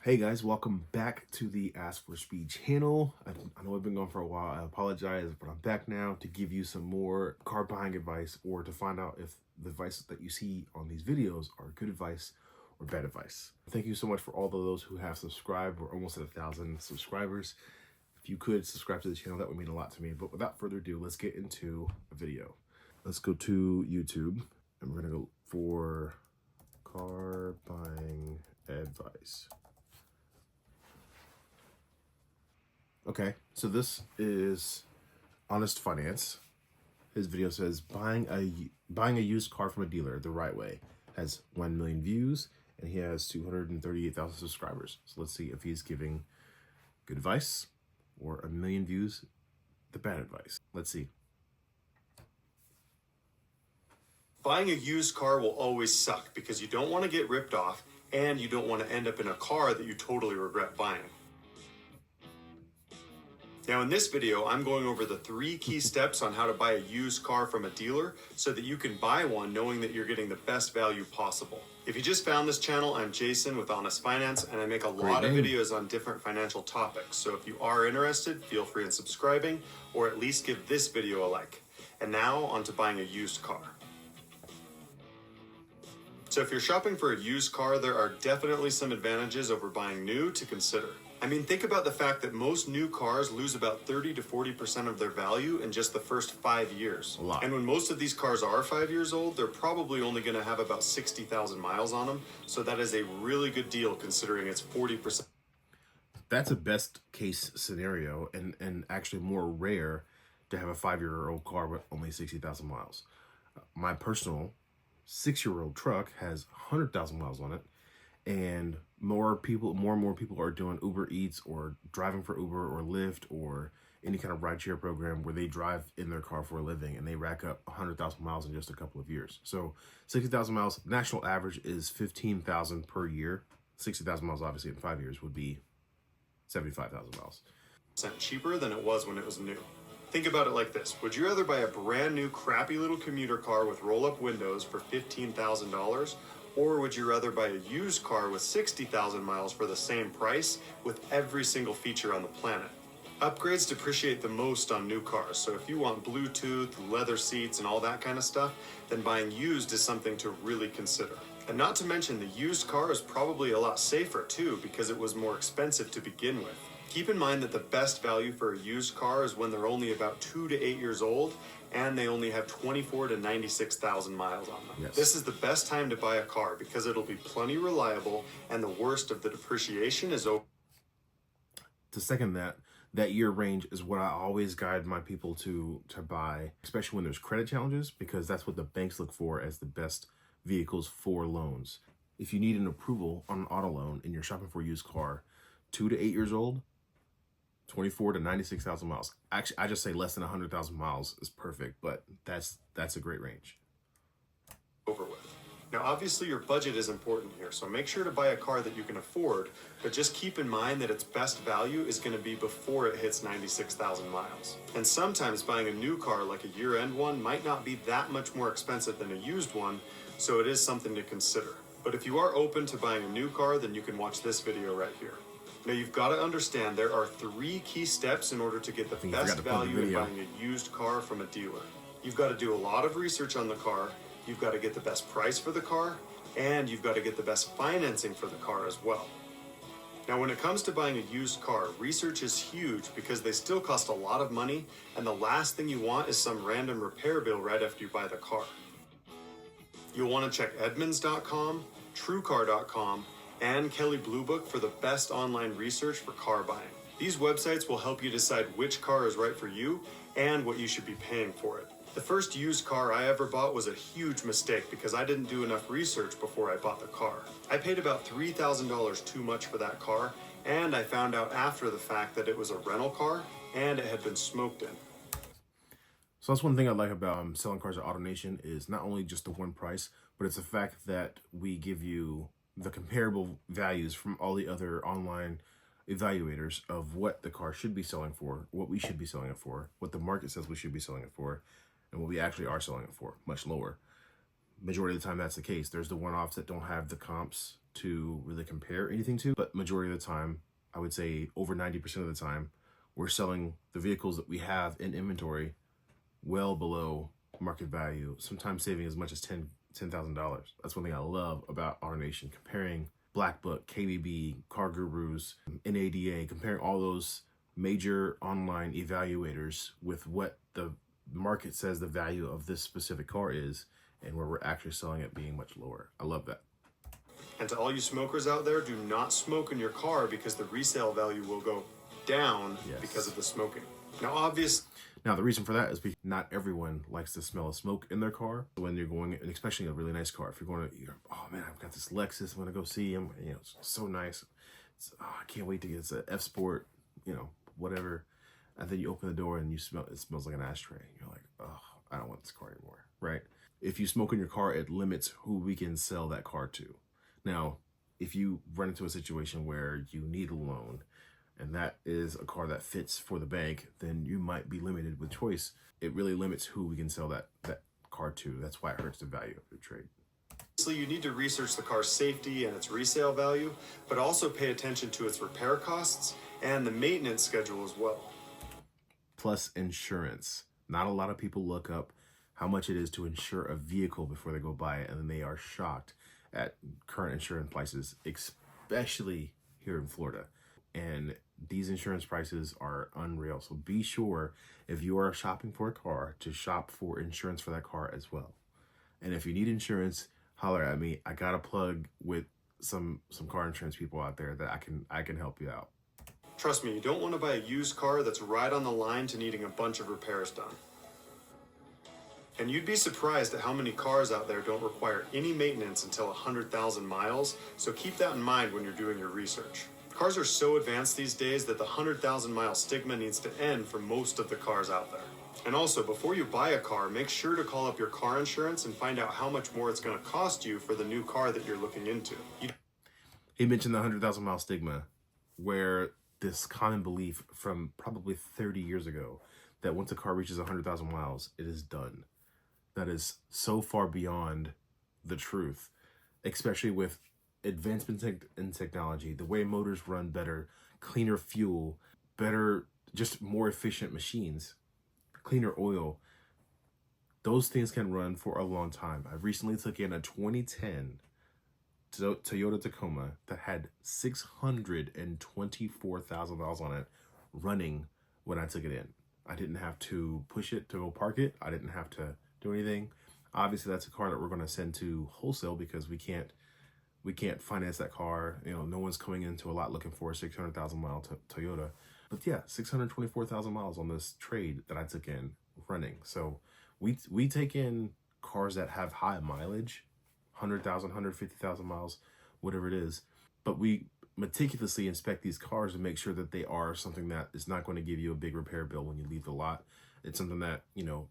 Hey guys, welcome back to the Ask for Speed channel. I know I've been gone for a while. I apologize, but I'm back now to give you some more car buying advice or to find out if the advice that you see on these videos are good advice or bad advice. Thank you so much for all of those who have subscribed. We're almost at 1,000 subscribers. If you could subscribe to the channel, that would mean a lot to me. But without further ado, let's get into a video. Let's go to YouTube and we're gonna go for car buying advice. Okay, so this is Honest Finance. His video says buying a used car from a dealer the right way. Has 1 million views and he has 238,000 subscribers. So let's see if he's giving good advice or 1 million views, the bad advice. Let's see. Buying a used car will always suck because you don't want to get ripped off and you don't want to end up in a car that you totally regret buying. Now in this video, I'm going over the 3 key steps on how to buy a used car from a dealer so that you can buy one knowing that you're getting the best value possible. If you just found this channel, I'm Jason with Honest Finance and I make a lot of videos on different financial topics. So if you are interested, feel free in subscribing or at least give this video a like. And now on to buying a used car. So if you're shopping for a used car, there are definitely some advantages over buying new to consider. I mean, think about the fact that most new cars lose about 30 to 40% of their value in just the first 5 years. A lot. And when most of these cars are 5 years old, they're probably only going to have about 60,000 miles on them. So that is a really good deal considering it's 40%. That's a best case scenario and actually more rare to have a 5-year-old car with only 60,000 miles. My personal 6-year-old truck has 100,000 miles on it. And more and more people are doing Uber Eats or driving for Uber or Lyft or any kind of rideshare program where they drive in their car for a living and they rack up 100,000 miles in just a couple of years. So 60,000 miles, national average is 15,000 per year. 60,000 miles, obviously, in 5 years would be 75,000 miles. Cheaper than it was when it was new. Think about it like this. Would you rather buy a brand new crappy little commuter car with roll-up windows for $15,000? Or would you rather buy a used car with 60,000 miles for the same price with every single feature on the planet? Upgrades depreciate the most on new cars, so if you want Bluetooth, leather seats, and all that kind of stuff, then buying used is something to really consider. And not to mention the used car is probably a lot safer too because it was more expensive to begin with. Keep in mind that the best value for a used car is when they're only about 2 to 8 years old and they only have 24 to 96,000 miles on them. Yes. This is the best time to buy a car because it'll be plenty reliable and the worst of the depreciation is over. To second that year range is what I always guide my people to buy, especially when there's credit challenges, because that's what the banks look for as the best vehicles for loans. If you need an approval on an auto loan and you're shopping for a used car, 2 to 8 years old, 24 to 96,000 miles. Actually, I just say less than 100,000 miles is perfect, but that's a great range. Over with. Now, obviously your budget is important here, so make sure to buy a car that you can afford, but just keep in mind that its best value is going to be before it hits 96,000 miles. And sometimes buying a new car like a year-end one might not be that much more expensive than a used one, so it is something to consider. But if you are open to buying a new car, then you can watch this video right here. Now you've got to understand there are 3 key steps in order to get the best value in buying a used car from a dealer. You've got to do a lot of research on the car, you've got to get the best price for the car, and you've got to get the best financing for the car as well. Now when it comes to buying a used car, research is huge because they still cost a lot of money, and the last thing you want is some random repair bill right after you buy the car. You'll want to check Edmunds.com, TrueCar.com, and Kelley Blue Book for the best online research for car buying. These websites will help you decide which car is right for you and what you should be paying for it. The first used car I ever bought was a huge mistake because I didn't do enough research before I bought the car. I paid about $3,000 too much for that car, and I found out after the fact that it was a rental car and it had been smoked in. So that's one thing I like about selling cars at AutoNation is not only just the one price, but it's the fact that we give you the comparable values from all the other online evaluators of what the car should be selling for, what we should be selling it for, what the market says we should be selling it for, and what we actually are selling it for, much lower. majority of the time that's the case. There's the one-offs that don't have the comps to really compare anything to, but majority of the time, I would say over 90% of the time, we're selling the vehicles that we have in inventory well below market value, sometimes saving as much as $10,000. That's one thing I love about AutoNation, comparing Black Book, KBB, Car Gurus, NADA, comparing all those major online evaluators with what the market says the value of this specific car is and where we're actually selling it being much lower. I love that. And to all you smokers out there, do not smoke in your car because the resale value will go down because of the smoking. Now, the reason for that is because not everyone likes the smell of smoke in their car. When you're going, and especially a really nice car, if you're going to, oh man, I've got this Lexus, I'm going to go see him. It's so nice. I can't wait to get it's F Sport, whatever. And then you open the door and it smells like an ashtray. You're like, oh, I don't want this car anymore, right? If you smoke in your car, it limits who we can sell that car to. Now, if you run into a situation where you need a loan, and that is a car that fits for the bank, then you might be limited with choice. It really limits who we can sell that car to. That's why it hurts the value of your trade. Obviously, you need to research the car's safety and its resale value, but also pay attention to its repair costs and the maintenance schedule as well. Plus insurance. Not a lot of people look up how much it is to insure a vehicle before they go buy it, and then they are shocked at current insurance prices, especially here in Florida. And these insurance prices are unreal. So be sure, if you are shopping for a car, to shop for insurance for that car as well. And if you need insurance, holler at me. I got a plug with some car insurance people out there that I can help you out. Trust me, you don't want to buy a used car that's right on the line to needing a bunch of repairs done. And you'd be surprised at how many cars out there don't require any maintenance until 100,000 miles, so keep that in mind when you're doing your research. Cars are so advanced these days that the 100,000 mile stigma needs to end for most of the cars out there. And also, before you buy a car, make sure to call up your car insurance and find out how much more it's going to cost you for the new car that you're looking into. He mentioned the 100,000 mile stigma, where this common belief from probably 30 years ago that once a car reaches 100,000 miles, it is done. That is so far beyond the truth, especially with advancements in technology, the way motors run better, cleaner fuel, better, just more efficient machines, cleaner oil. Those things can run for a long time. I recently took in a 2010 Toyota Tacoma that had 624,000 miles on it running when I took it in. I didn't have to push it to go park it. I didn't have to do anything. Obviously, that's a car that we're going to send to wholesale because we can't finance that car. No one's coming into a lot looking for a 600,000 mile Toyota. But yeah, 624,000 miles on this trade that I took in running. So we take in cars that have high mileage, 100,000, 150,000 miles, whatever it is. But we meticulously inspect these cars to make sure that they are something that is not going to give you a big repair bill when you leave the lot. It's something that,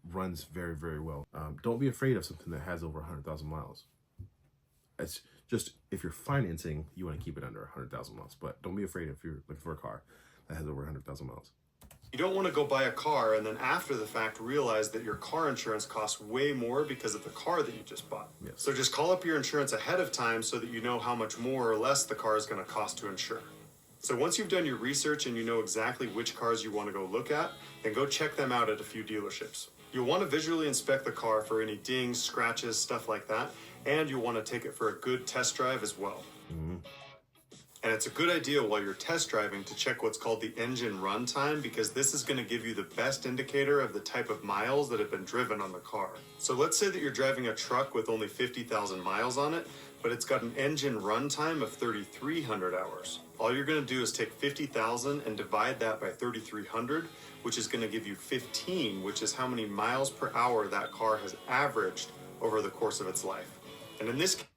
runs very, very well. Don't be afraid of something that has over 100,000 miles. It's just, if you're financing, you want to keep it under 100,000 miles. But don't be afraid if you're looking for a car that has over 100,000 miles. You don't want to go buy a car and then after the fact realize that your car insurance costs way more because of the car that you just bought. Yes. So just call up your insurance ahead of time so that you know how much more or less the car is going to cost to insure. So once you've done your research and you know exactly which cars you want to go look at, then go check them out at a few dealerships. You'll want to visually inspect the car for any dings, scratches, stuff like that, and you'll want to take it for a good test drive as well. Mm-hmm. And it's a good idea while you're test driving to check what's called the engine run time, because this is going to give you the best indicator of the type of miles that have been driven on the car. So let's say that you're driving a truck with only 50,000 miles on it, but it's got an engine run time of 3,300 hours. All you're going to do is take 50,000 and divide that by 3,300, which is going to give you 15, which is how many miles per hour that car has averaged over the course of its life. And in this case...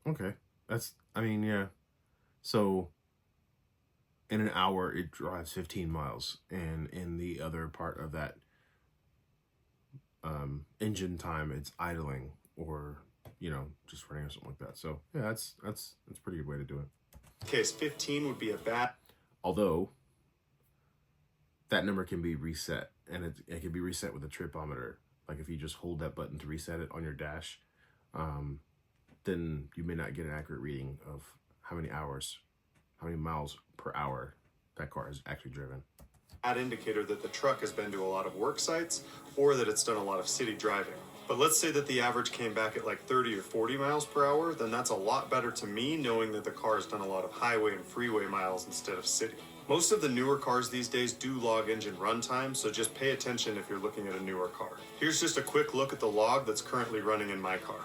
Okay. Yeah. So in an hour, it drives 15 miles. And in the other part of that engine time, it's idling or, just running or something like that. So yeah, that's a pretty good way to do it. Case 15 would be a bad... Although that number can be reset, and it can be reset with a tripometer like if you just hold that button to reset it on your dash, then you may not get an accurate reading of how many miles per hour that car has actually driven. That indicator that the truck has been to a lot of work sites or that it's done a lot of city driving. But let's say that the average came back at like 30 or 40 miles per hour, then that's a lot better to me knowing that the car has done a lot of highway and freeway miles instead of city. Most of the newer cars these days do log engine runtime, so just pay attention if you're looking at a newer car. Here's just a quick look at the log that's currently running in my car.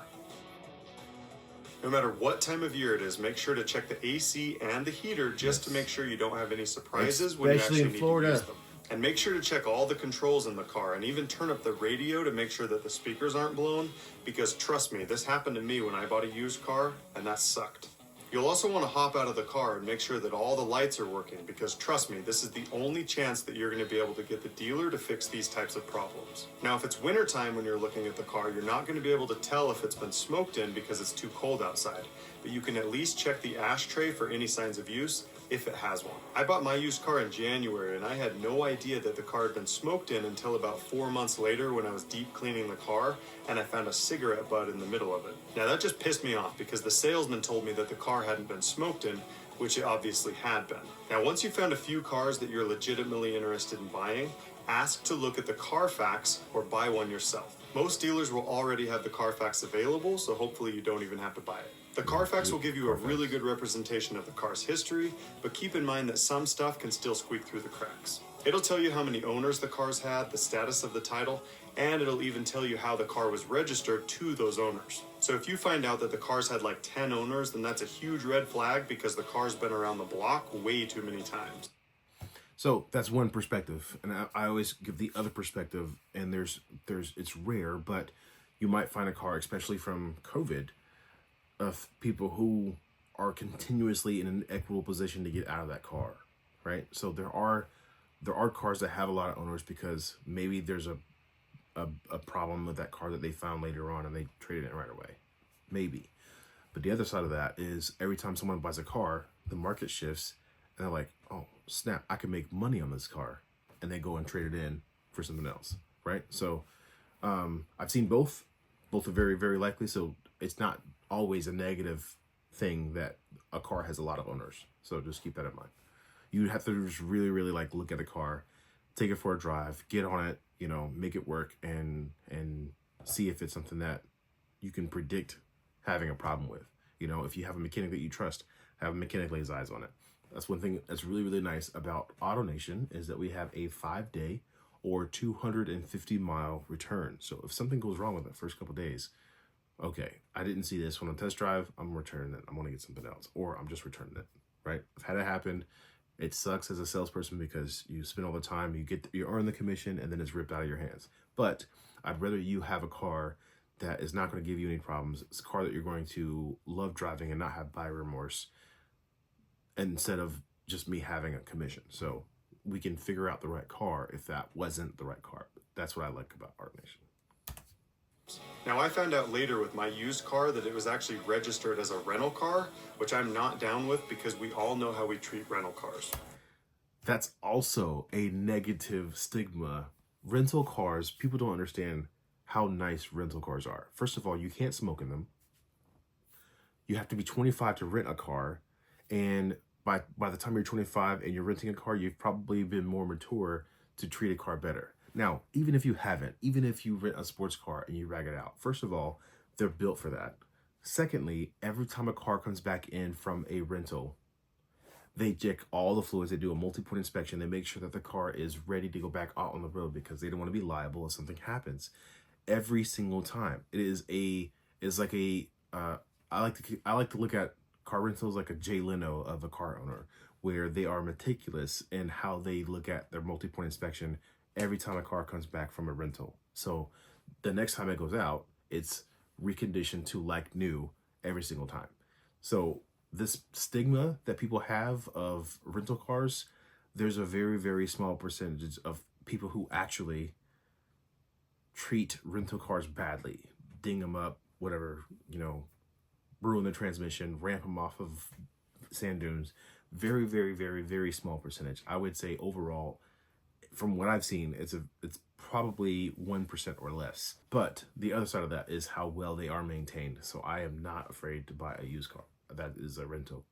No matter what time of year it is, make sure to check the AC and the heater just to make sure you don't have any surprises when you actually need to use them. And make sure to check all the controls in the car and even turn up the radio to make sure that the speakers aren't blown, because trust me, this happened to me when I bought a used car and that sucked. You'll also want to hop out of the car and make sure that all the lights are working, because trust me, this is the only chance that you're going to be able to get the dealer to fix these types of problems. Now, if it's wintertime when you're looking at the car, you're not going to be able to tell if it's been smoked in because it's too cold outside, but you can at least check the ashtray for any signs of use if it has one. I bought my used car in January and I had no idea that the car had been smoked in until about 4 months later when I was deep cleaning the car and I found a cigarette butt in the middle of it. Now that just pissed me off because the salesman told me that the car hadn't been smoked in, which it obviously had been. Now once you've found a few cars that you're legitimately interested in buying, ask to look at the Carfax or buy one yourself. Most dealers will already have the Carfax available, so hopefully you don't even have to buy it. The Carfax will give you a really good representation of the car's history, but keep in mind that some stuff can still squeak through the cracks. It'll tell you how many owners the car's had, the status of the title, and it'll even tell you how the car was registered to those owners. So if you find out that the car's had like 10 owners, then that's a huge red flag because the car's been around the block way too many times. So that's one perspective, and I always give the other perspective, and it's rare, but you might find a car, especially from COVID, of people who are continuously in an equitable position to get out of that car, right? So there are cars that have a lot of owners because maybe there's a problem with that car that they found later on and they traded it right away, maybe. But the other side of that is every time someone buys a car, the market shifts and they're like, oh snap, I can make money on this car, and they go and trade it in for something else, right? So I've seen both are very, very likely. So it's not always a negative thing that a car has a lot of owners. So just keep that in mind. You have to just really, really like look at a car, take it for a drive, get on it, make it work, and see if it's something that you can predict having a problem with. If you have a mechanic that you trust, have a mechanic lay his eyes on it. That's one thing that's really, really nice about AutoNation is that we have a 5-day or 250-mile return. So if something goes wrong with the first couple days, okay, I didn't see this on a test drive, I'm returning it. I'm going to get something else, or I'm just returning it, right? I've had it happen. It sucks as a salesperson because you spend all the time, you earn the commission, and then it's ripped out of your hands. But I'd rather you have a car that is not going to give you any problems. It's a car that you're going to love driving and not have buyer remorse, instead of just me having a commission. So we can figure out the right car if that wasn't the right car. That's what I like about AutoNation. Now, I found out later with my used car that it was actually registered as a rental car, which I'm not down with because we all know how we treat rental cars. That's also a negative stigma. Rental cars, people don't understand how nice rental cars are. First of all, you can't smoke in them. You have to be 25 to rent a car. And by the time you're 25 and you're renting a car, you've probably been more mature to treat a car better. Now, even if you haven't, even if you rent a sports car and you rag it out, first of all, they're built for that. Secondly, every time a car comes back in from a rental, they check all the fluids. They do a multi-point inspection. They make sure that the car is ready to go back out on the road because they don't want to be liable if something happens. Every single time, I like to look at car rentals like a Jay Leno of a car owner, where they are meticulous in how they look at their multi-point inspection every time a car comes back from a rental. So the next time it goes out, it's reconditioned to like new every single time. So this stigma that people have of rental cars, there's a very, very small percentage of people who actually treat rental cars badly, ding them up, whatever, ruin the transmission, ramp them off of sand dunes. Very, very, very, very small percentage. I would say overall, from what I've seen, it's probably 1% or less. But the other side of that is how well they are maintained. So I am not afraid to buy a used car that is a rental.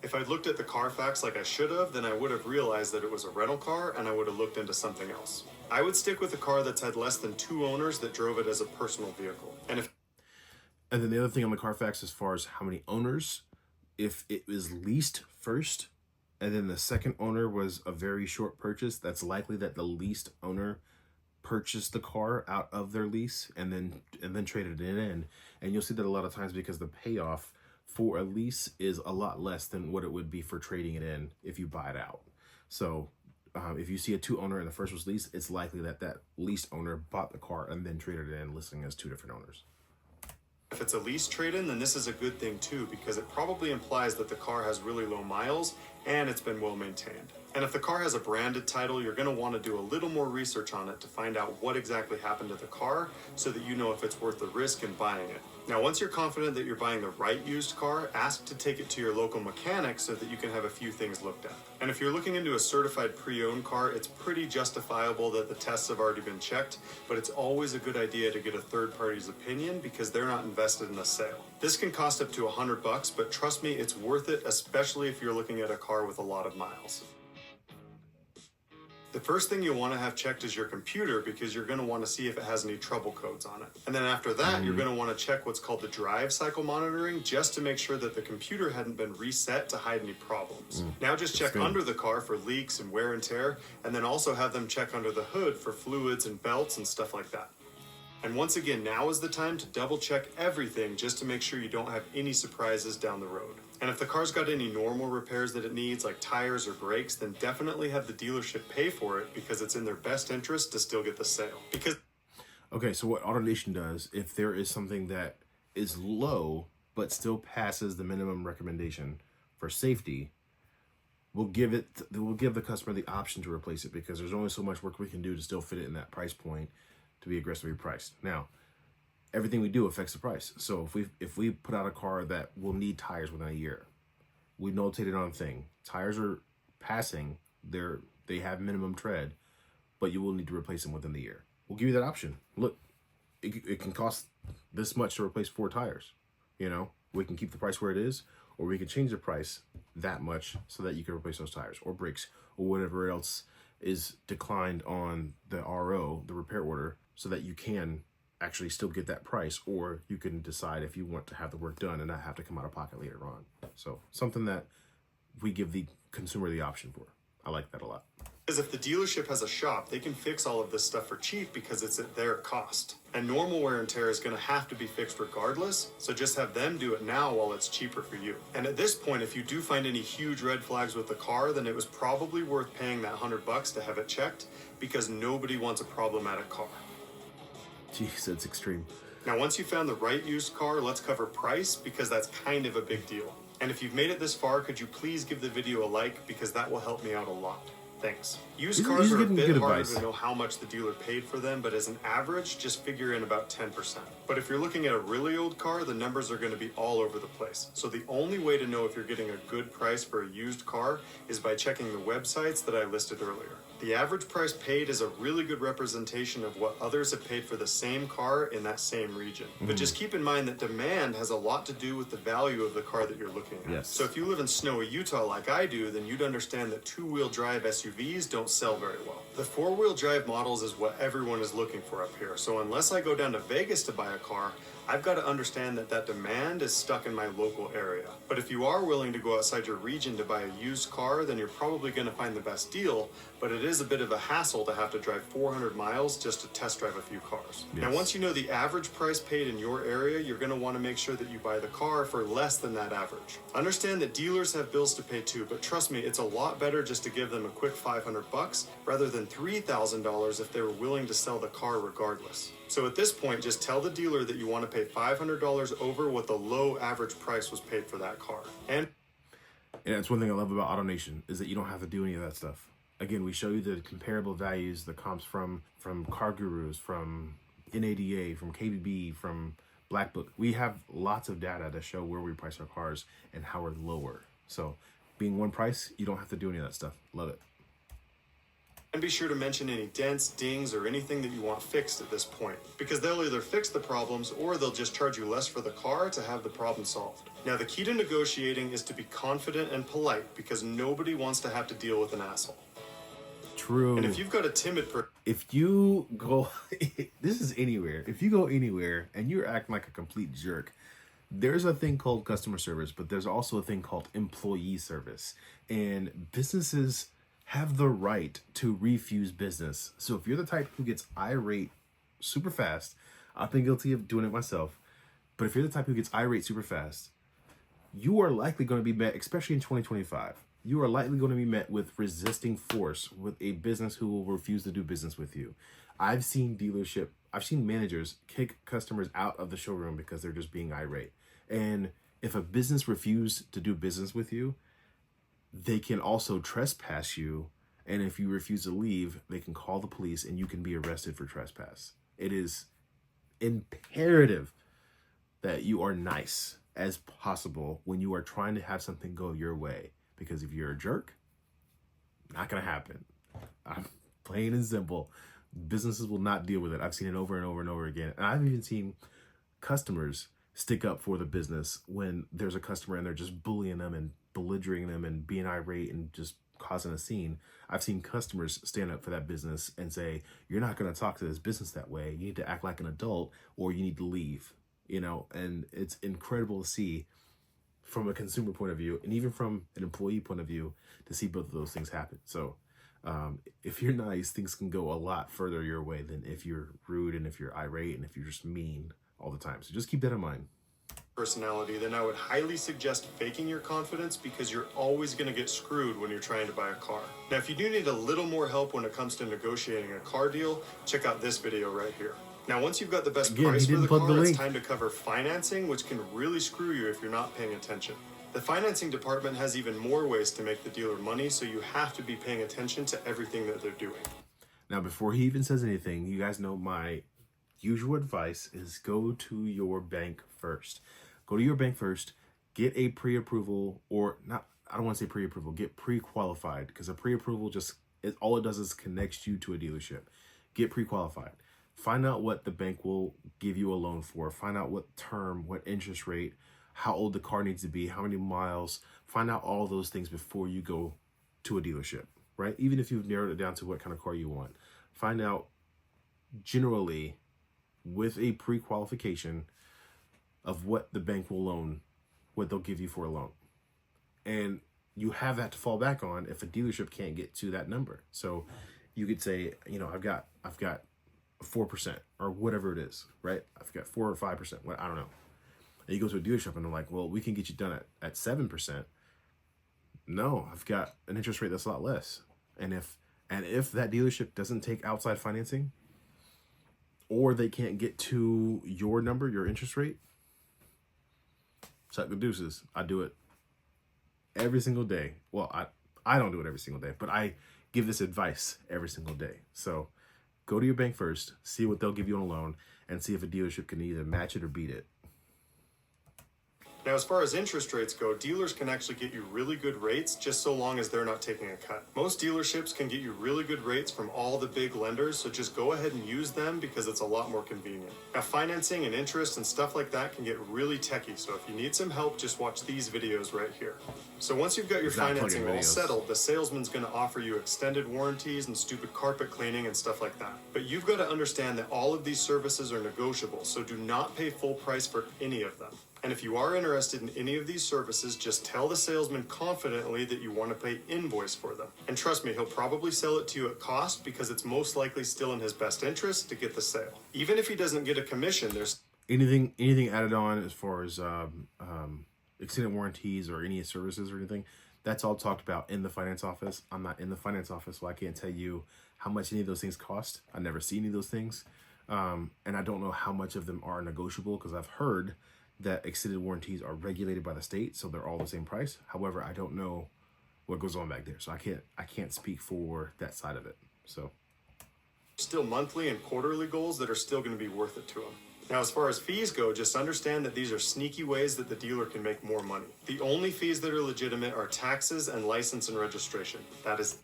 If I'd looked at the Carfax like I should have, then I would have realized that it was a rental car and I would have looked into something else. I would stick with a car that's had less than 2 owners that drove it as a personal vehicle. And then the other thing on the Carfax, as far as how many owners, if it was leased first and then the second owner was a very short purchase, that's likely that the leased owner purchased the car out of their lease and then traded it in. And you'll see that a lot of times because the payoff for a lease is a lot less than what it would be for trading it in if you buy it out. So if you see a 2 owner and the first was leased, it's likely that that leased owner bought the car and then traded it in, listing as 2 different owners. if it's a lease trade-in, then this is a good thing too, because it probably implies that the car has really low miles and it's been well maintained. And if the car has a branded title, you're going to want to do a little more research on it to find out what exactly happened to the car so that you know if it's worth the risk in buying it. Now, once you're confident that you're buying the right used car, ask to take it to your local mechanic so that you can have a few things looked at. And if you're looking into a certified pre-owned car, it's pretty justifiable that the tests have already been checked, but it's always a good idea to get a third party's opinion because they're not invested in the sale. This can cost up to $100, but trust me, it's worth it, especially if you're looking at a car with a lot of miles. The first thing you'll want to have checked is your computer because you're going to want to see if it has any trouble codes on it. And then after that, you're going to want to check what's called the drive cycle monitoring just to make sure that the computer hadn't been reset to hide any problems. Now just check under the car for leaks and wear and tear, and then also have them check under the hood for fluids and belts and stuff like that. And once again, now is the time to double check everything just to make sure you don't have any surprises down the road. And if the car's got any normal repairs that it needs, like tires or brakes, then definitely have the dealership pay for it because it's in their best interest to still get the sale. Okay, so what AutoNation does, if there is something that is low but still passes the minimum recommendation for safety, we'll give the customer the option to replace it because there's only so much work we can do to still fit it in that price point to be aggressively priced. Now, everything we do affects the price. So if we put out a car that will need tires within a year, we notate it on a thing. Tires are passing, they have minimum tread, but you will need to replace them within the year. We'll give you that option. Look, it can cost this much to replace 4 tires. You know, we can keep the price where it is, or we can change the price that much so that you can replace those tires or brakes or whatever else is declined on the RO, the repair order, so that you can actually still get that price, or you can decide if you want to have the work done and not have to come out of pocket later on. So something that we give the consumer the option for. I like that a lot. Because if the dealership has a shop, they can fix all of this stuff for cheap because it's at their cost. And normal wear and tear is going to have to be fixed regardless, so just have them do it now while it's cheaper for you. And at this point, if you do find any huge red flags with the car, then it was probably worth paying that $100 to have it checked because nobody wants a problematic car. Jeez, that's extreme. Now, once you found the right used car, let's cover price because that's kind of a big deal. And if you've made it this far, could you please give the video a like because that will help me out a lot. Thanks. Used cars are a bit harder to know how much the dealer paid for them, but as an average, just figure in about 10%. But if you're looking at a really old car, the numbers are going to be all over the place. So the only way to know if you're getting a good price for a used car is by checking the websites that I listed earlier. The average price paid is a really good representation of what others have paid for the same car in that same region. But just keep in mind that demand has a lot to do with the value of the car that you're looking at. Yes. So if you live in snowy Utah like I do, then you'd understand that 2-wheel drive SUVs don't sell very well. The 4-wheel drive models is what everyone is looking for up here. So unless I go down to Vegas to buy a car, I've got to understand that that demand is stuck in my local area. But if you are willing to go outside your region to buy a used car, then you're probably going to find the best deal, but it is a bit of a hassle to have to drive 400 miles just to test drive a few cars. Yes. Now, once you know the average price paid in your area, you're going to want to make sure that you buy the car for less than that average. Understand that dealers have bills to pay too, but trust me, it's a lot better just to give them a quick $500 rather than $3,000 if they were willing to sell the car regardless. So at this point, just tell the dealer that you want to pay $500 over what the low average price was paid for that car. And that's one thing I love about AutoNation is that you don't have to do any of that stuff. Again, we show you the comparable values, the comps from Car Gurus, from NADA, from KBB, from Black Book. We have lots of data to show where we price our cars and how we're lower. So being one price, you don't have to do any of that stuff. Love it. And be sure to mention any dents, dings, or anything that you want fixed at this point, because they'll either fix the problems or they'll just charge you less for the car to have the problem solved. Now, the key to negotiating is to be confident and polite, because nobody wants to have to deal with an asshole. True. And if you've got a timid if you go, this is anywhere. If you go anywhere and you're acting like a complete jerk, there's a thing called customer service, but there's also a thing called employee service. And businesses have the right to refuse business. So if you're the type who gets irate super fast, I've been guilty of doing it myself. But if you're the type who gets irate super fast, you are likely going to be met, especially in 2025, you are likely going to be met with resisting force with a business who will refuse to do business with you. I've seen managers kick customers out of the showroom because they're just being irate. And if a business refused to do business with you, they can also trespass you. And if you refuse to leave, they can call the police and you can be arrested for trespass. It is imperative that you are nice as possible when you are trying to have something go your way. Because if you're a jerk, not going to happen. Plain and simple. Businesses will not deal with it. I've seen it over and over and over again. And I've even seen customers stick up for the business when there's a customer and they're just bullying them and belligerent them and being irate and just causing a scene. I've seen customers stand up for that business and say, you're not going to talk to this business that way. You need to act like an adult or you need to leave, and it's incredible to see from a consumer point of view and even from an employee point of view to see both of those things happen. So if you're nice, things can go a lot further your way than if you're rude and if you're irate and if you're just mean all the time. So just keep that in mind. Personality, then I would highly suggest faking your confidence, because you're always going to get screwed when you're trying to buy a car. Now, if you do need a little more help when it comes to negotiating a car deal, check out this video right here. Now, once you've got the best price for the car, it's time to cover financing, which can really screw you if you're not paying attention. The financing department has even more ways to make the dealer money, so you have to be paying attention to everything that they're doing. Now, before he even says anything, you guys know my usual advice is go to your bank first. Go to your bank first, get a pre-approval, or not, I don't want to say pre-approval, get pre-qualified, because a pre-approval all it does is connects you to a dealership. Get pre-qualified. Find out what the bank will give you a loan for. Find out what term, what interest rate, how old the car needs to be, how many miles. Find out all those things before you go to a dealership, right? Even if you've narrowed it down to what kind of car you want. Find out generally with a pre-qualification of what the bank will loan, what they'll give you for a loan. And you have that to fall back on if a dealership can't get to that number. So you could say, I've got 4% or whatever it is, right? I've got 4 or 5%, I don't know. And you go to a dealership and they're like, well, we can get you done at 7%. No, I've got an interest rate that's a lot less. And if that dealership doesn't take outside financing, or they can't get to your number, your interest rate, suck the deuces. I do it every single day. Well, I don't do it every single day, but I give this advice every single day. So go to your bank first, see what they'll give you on a loan, and see if a dealership can either match it or beat it. Now, as far as interest rates go, dealers can actually get you really good rates just so long as they're not taking a cut. Most dealerships can get you really good rates from all the big lenders, so just go ahead and use them because it's a lot more convenient. Now, financing and interest and stuff like that can get really techy, so if you need some help, just watch these videos right here. So once you've got your financing all settled, the salesman's going to offer you extended warranties and stupid carpet cleaning and stuff like that. But you've got to understand that all of these services are negotiable, so do not pay full price for any of them. And if you are interested in any of these services, just tell the salesman confidently that you want to pay invoice for them. And trust me, he'll probably sell it to you at cost because it's most likely still in his best interest to get the sale. Even if he doesn't get a commission, there's anything added on as far as extended warranties or any services or anything. That's all talked about in the finance office. I'm not in the finance office, so I can't tell you how much any of those things cost. I never see any of those things. And I don't know how much of them are negotiable because I've heard that extended warranties are regulated by the state, so they're all the same price. However, I don't know what goes on back there, so I can't speak for that side of it. So still monthly and quarterly goals that are still going to be worth it to them. Now, as far as fees go, just understand that these are sneaky ways that the dealer can make more money. The only fees that are legitimate are taxes and license and registration. That's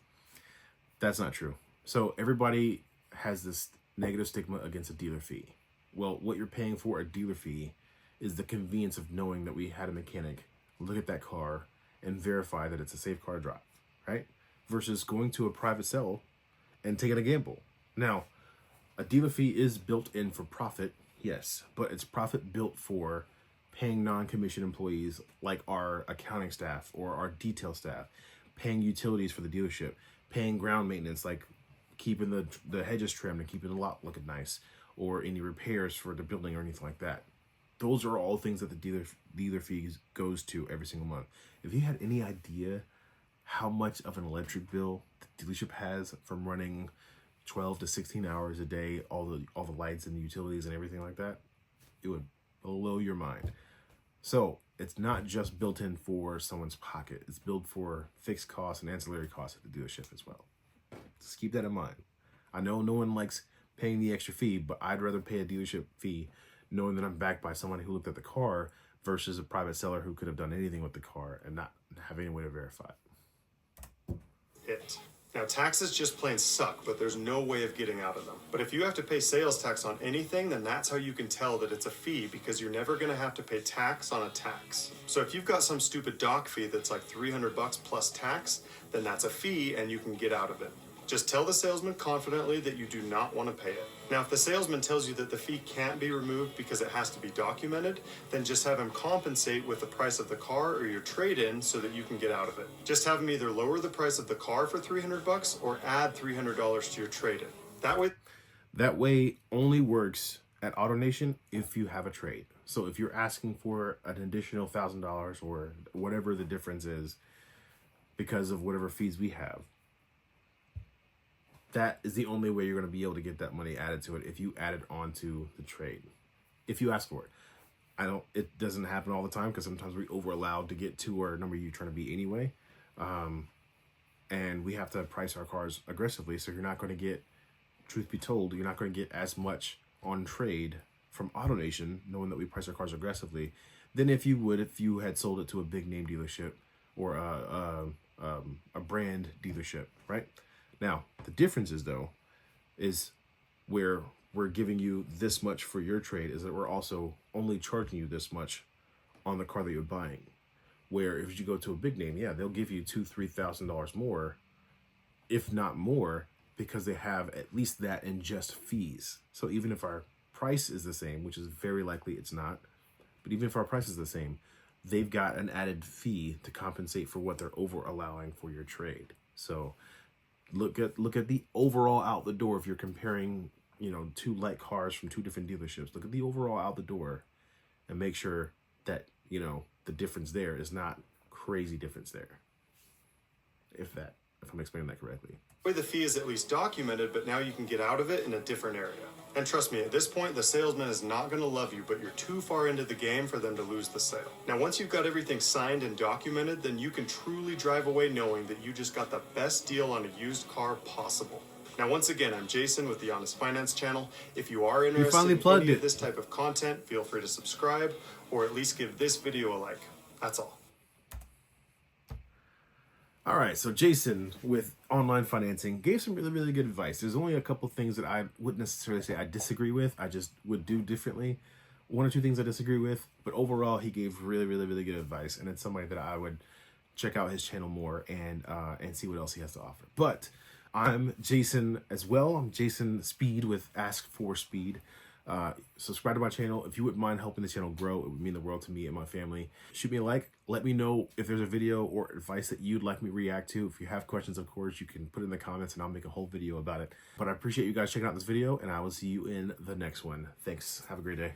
not true. So everybody has this negative stigma against a dealer fee. Well, what you're paying for a dealer fee is the convenience of knowing that we had a mechanic look at that car and verify that it's a safe car to drive, right? Versus going to a private sale and taking a gamble. Now, a dealer fee is built in for profit, yes, but it's profit built for paying non-commissioned employees like our accounting staff or our detail staff, paying utilities for the dealership, paying ground maintenance like keeping the hedges trimmed and keeping the lot looking nice, or any repairs for the building or anything like that. Those are all things that the dealer fees goes to every single month. If you had any idea how much of an electric bill the dealership has from running 12 to 16 hours a day, all the lights and the utilities and everything like that, it would blow your mind. So it's not just built in for someone's pocket. It's built for fixed costs and ancillary costs at the dealership as well. Just keep that in mind. I know no one likes paying the extra fee, but I'd rather pay a dealership fee knowing that I'm backed by someone who looked at the car versus a private seller who could have done anything with the car and not have any way to verify it. Now, taxes just plain suck, but there's no way of getting out of them. But if you have to pay sales tax on anything, then that's how you can tell that it's a fee, because you're never going to have to pay tax on a tax. So if you've got some stupid doc fee that's like $300 plus tax, then that's a fee and you can get out of it. Just tell the salesman confidently that you do not want to pay it. Now, if the salesman tells you that the fee can't be removed because it has to be documented, then just have him compensate with the price of the car or your trade-in so that you can get out of it. Just have him either lower the price of the car for $300 or add $300 to your trade-in. That way only works at AutoNation if you have a trade. So if you're asking for an additional $1,000 or whatever the difference is because of whatever fees we have, that is the only way you're going to be able to get that money added to it if you add it onto the trade. If you ask for it. It doesn't happen all the time because sometimes we over allowed to get to our number you're trying to be anyway. And we have to price our cars aggressively. So you're not going to get, truth be told, you're not going to get as much on trade from AutoNation, knowing that we price our cars aggressively, than if you would if you had sold it to a big name dealership or a brand dealership, right? Now, the difference is, though, is where we're giving you this much for your trade is that we're also only charging you this much on the car that you're buying. Where if you go to a big name, yeah, they'll give you $2,000-3,000 more, if not more, because they have at least that in just fees. So even if our price is the same, which is very likely it's not, but even if our price is the same, they've got an added fee to compensate for what they're over allowing for your trade. So look at the overall out the door. If you're comparing, two like cars from two different dealerships, look at the overall out the door and make sure that, the difference there is not crazy difference there. If I'm explaining that correctly. The fee is at least documented, but now you can get out of it in a different area. And trust me, at this point, the salesman is not going to love you, but you're too far into the game for them to lose the sale. Now, once you've got everything signed and documented, then you can truly drive away knowing that you just got the best deal on a used car possible. Now, once again, I'm Jason with the Honest Finance channel. If you are interested in any of this type of content, feel free to subscribe or at least give this video a like. That's all. All right, so Jason with online financing gave some really, really good advice. There's only a couple things that I wouldn't necessarily say I disagree with. I just would do differently. One or two things I disagree with, but overall he gave really, really, really good advice, and it's somebody that I would check out his channel more and see what else he has to offer. But I'm Jason as well. I'm Jason Speed with AskforSpeed. Subscribe to my channel. If you wouldn't mind helping the channel grow, it would mean the world to me and my family. Shoot me a like. Let me know if there's a video or advice that you'd like me to react to. If you have questions, of course, you can put it in the comments and I'll make a whole video about it. But I appreciate you guys checking out this video, and I will see you in the next one. Thanks. Have a great day.